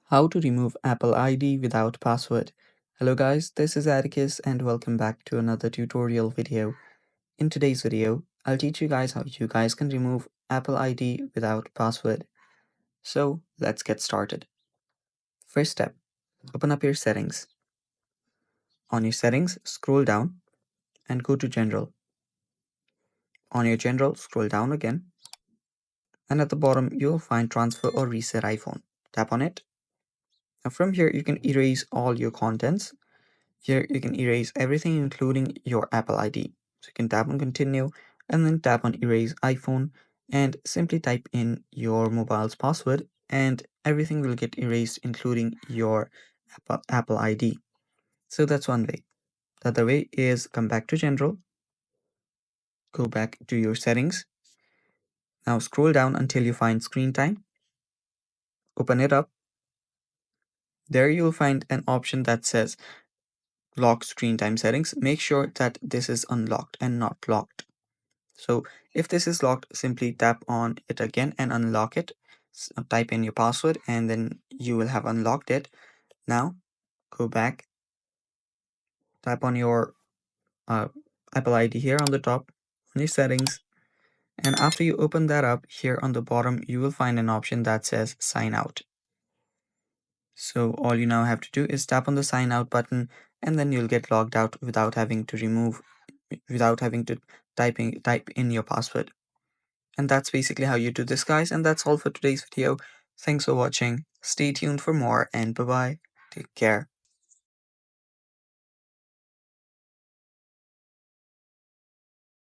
How to remove Apple ID without password. Hello guys, this is Atticus and welcome back to another tutorial video. In today's video, I'll teach you guys how you guys can remove Apple ID without password. So let's get started. First step, open up your settings. On your settings, scroll down and go to General. On your General, scroll down again. And at the bottom, you'll find Transfer or Reset iPhone. Tap on it. Now from here, you can erase all your contents. Here you can erase everything including your Apple ID. So you can tap on continue and then tap on erase iPhone and simply type in your mobile's password and everything will get erased including your Apple ID. So that's one way. The other way is come back to general, go back to your settings. Now scroll down until you find screen time. Open it up. There you'll find an option that says lock screen time settings. Make sure that this is unlocked and not locked. So if this is locked, simply tap on it again and unlock it. Type in your password and then you will have unlocked it. Now go back, tap on your uh, Apple ID here on the top on your settings. And after you open that up, here on the bottom, you will find an option that says sign out. So all you now have to do is tap on the sign out button and then you'll get logged out without having to type in your password. And that's basically how you do this, guys. And that's all for today's video. Thanks for watching. Stay tuned for more and bye bye. Take care.